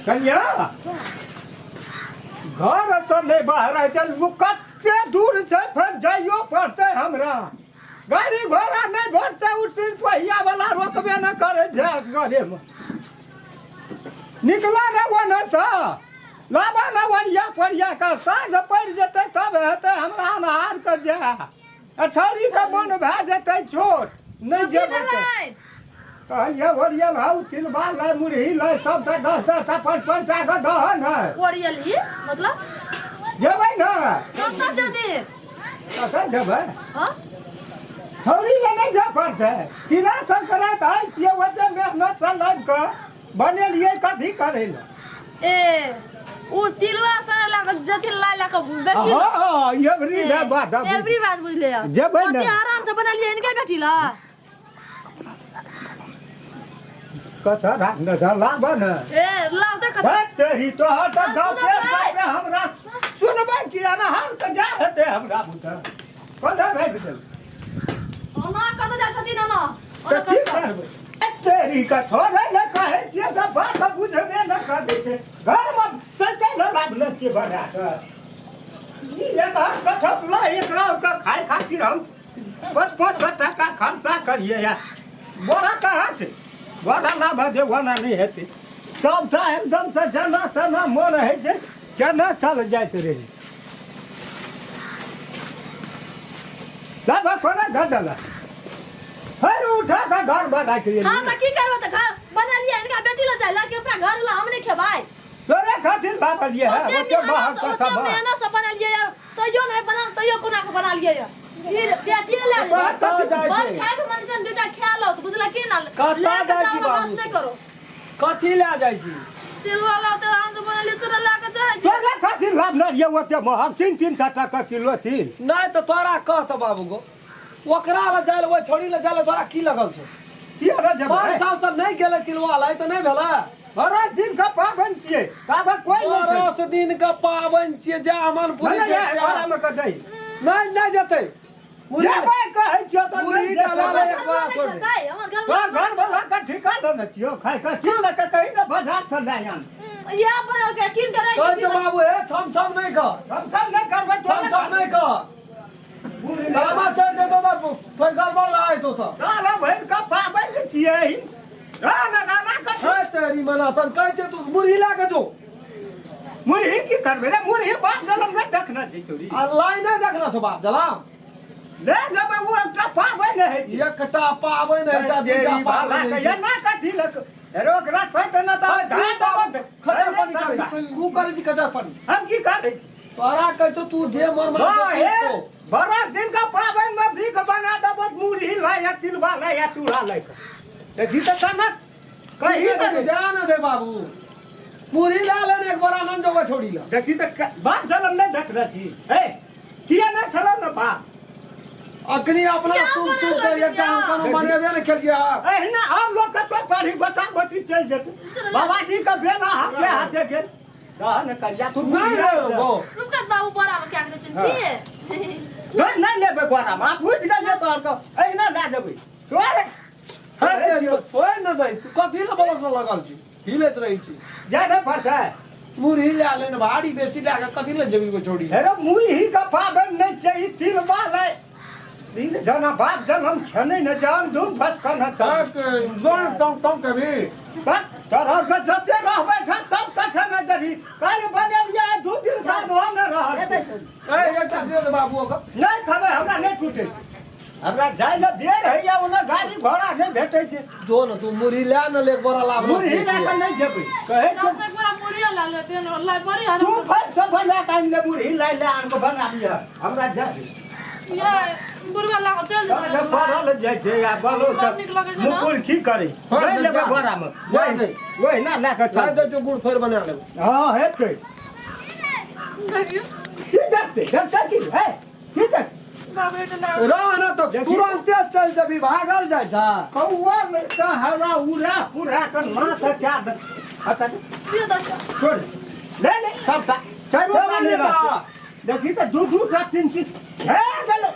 कहिया घर से नहीं बाहर चल कते दूर से फिर जाइयो पड़ते हमरा गाड़ी घोड़ा नहीं भेटते उसी पहिया वाला रोकबे न करे घरे में निकला न वन से लाबा न वरिया परिया का साँझ पड़ जेते तब हेते हमरा अनहार कर जा छौरी के मन भए जेते छोट नहीं जेबै कहलिए ओरियल हौ तिलबा लै मुरही लै सबटा 10-10 5-5 टा के दहन है ओरियल ही मतलब जेबै न कतऽ जेबै कतऽ जेबै हां छौरी ले नहीं जा पड़ते तिला संक्रांत आइ छियै ओते मेहनत से लाग के बनेलिए कथी करे ल ए ओ तिलवा से लाग जति ला ला के बेटी हां एवरी रे बात एवरी बात बुझले जेबै न आराम से बनेलिए इनके बेटी ला कथा राखने था लाबा न ए लाव त कथा तेरी तो हट गाँव के हमरा सुनबै कि अनहार के जा हेते हमरा बुता कोना राख दे ओना कत जा छथिन ओना त की करबै तेरी का थोड़े न कहे छियै त बात बुझबे न करे छै घर में सते न लाभ न छै बना के ई एक कठत ला एक राव का खाए खातिर हम 500 टका खर्चा करिए या बड़ा कहाँ छै बड़ा ना भजे वना नहीं हेते सबटा एकदम से जना तना मन है जे केना चल जाइत रही तब कोना गदला हर उठा का घर बना के हां त की करबो त घर बना लिया इनका बेटी ल जाइला कि अपना घर ला हम नहीं खेबाई तोरे खातिर बाबा लिए है ओते बाहर का सब मेहनत से बना लिए यार तइयो नहीं बना तइयो कोना के बना लिए यार फिर पेटी ले ले बात तो जाय बन खाए के मन जन दुटा खा लो त बुझला की ना कता जाय छी बाबू नहीं करो कथी ले जाय छी तिल वाला त हम तो बना लिए तोरा ला के जाय छी तोरे खातिर लाभ न ये ओते महग 3-3 टका किलो थी नहीं तो तोरा कहत बाबू गो ओकरा ले जाय ले छोड़ी ले जाय ले तोरा की लगल छ की रे जब 5 साल से नहीं गेले तिलवा लै तो नहीं भेला 12 दिन का पाबन छियै ताबे कोई नहीं 10 दिन का पाबन छियै जा हमन पूरी छै बारा में क दई नहीं नहीं जते जेबै कहै छियै त मुरी नहीं डाला जेबै एक बार छोड़ दे हमर घर घर वाला का ठिका देने छियो खाय का की न के कहि न बाजार से ले आन या बनल के किन करे कह छ बाबू हे छम छम नहीं कर हम सब नहीं करबै छम छम नहीं कर दामा चढ़ दे तो कोई गड़बड़ रहा तो साला भैर का पाबन छियै ना का है तेरी मना तन कह छ तू मुरी ला के जो मुरही की करबे रे मुरही बाप जलम न देखना छै चोरी अल्लाह नहीं देखना छ बाप जलाम ले जब वो एकटा पाबन है जी एकटा पाबन है ता दूजा पाबन है ना का दिलक हेरो ओकरा सत न त धान दब खतर पानी तू करे छी खतर पानी हम की काटै छी तोरा कह तो तू जे मर मर हे 12 दिन का पाबन में भीख बना दब मुरही ला या तिलवा ला या चूड़ा ला देखी त सनक कहीं कहीं ध्यान दे बाबू मुरी ला लेने एक बार आनंद जोगा छोड़ी ला देखी त बाप जलम न देख रही ए किया न छला न बाप अखनी अपना सुन सुन कर ये काम काम बने बे न खेल गया एहना हम लोग का तो पढ़ी बचा बटी चल जेते बाबा जी का बेला हाथे गेल कहन करिया तू नहीं वो रुकत बाबू बड़ा में क्या करते छी नहीं लेबे बड़ा मा बुझ गल जे तोर को एहना ला देबे छोड़ है तेरी ओए न दई तू कथी ला बोलस लगल छी हिलत रही छी ज्यादा पड़ता है मुरी ला लेने भारी बेसी ला के कथी ला जमीन को छोड़ी हेरो मुरही का पाबन नहीं चाहिए तिलवा ले दिन जना बाप जन हम खने न जान दूर बस करना चाह जोन टम टम कभी बस तोरा के जते रह बैठा सब सठे में जरी काल बने लिया 2 दिन साथ हो न रह ए एकटा दे दे बाबू का नहीं खबे हमरा नहीं छूटे हमरा जाय ल देर है या ओना गाड़ी घोड़ा नहीं भेटै छै जो न तू मुरी ला न ले बड़ा लाभ मुरही ला के नहीं जेबै कहे छै एक बड़ा मुड़ी ला लेते न ला बड़ी तू फल सब बना के ले मुरही ला ले आन को बना लिया हमरा जा ये बुरवा ला के चल जब पड़ल जाइ छै या बोलो सब मुकुर की करे नहीं लेबे घोड़ा में ओए ना ला के ला चल दे जो गुड़ फेर बना ले हां हेतै देखियो की देखते देखते की है की देख बाबू बेटा ला रह न तो तुरंत चल जबी भागल जाय छ कौवा में का हवा उड़ा पूरा कर माथा क्या हटा ये दशा छोड़ ले ले सबटा चारो पानी रख देखी तो 2-2 का 3 है गलो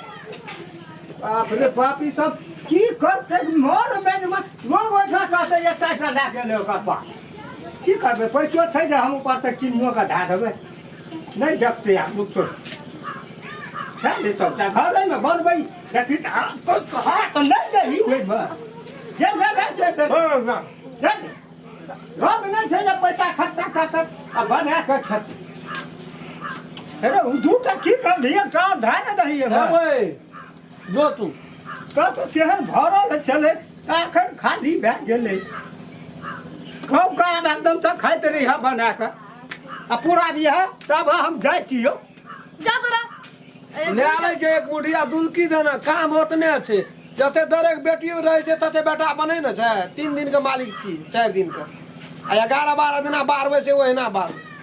बाप रे बाप ई सब की करतै मोर बेजमा लोग ओइठा कहतै एक टाइटा लए गेलै ओकर पास की करबै पैसो छै जे हम ऊपर से किनियो के धए देबै नहीं देखते आप लोग छोड़ नहीं सोचा घर में बनबै देखी कोई कहा तो नहीं दही हुई जे वैसे रब नहीं छै जे पैसा खर्चा करतै आ बना के खेतै अरे उ दूटा की कर दिए टार धए न दही है ओए जो तू कब केहन भरल चले एखन खाली भए गेलै कब काम एकदम से खाइत रही है बना के आ पूरा भी है तब हम जाइ छियो जा तोरा ले आबै छै एक मुठिया दुलकी देना काम ओतने छै जते दरेक बेटी रहै छै तते बेटा बनै न छै 3 दिन के मालिक छी 4 दिन के आ 11-12 दिना बारबै छै ओहिना बारबै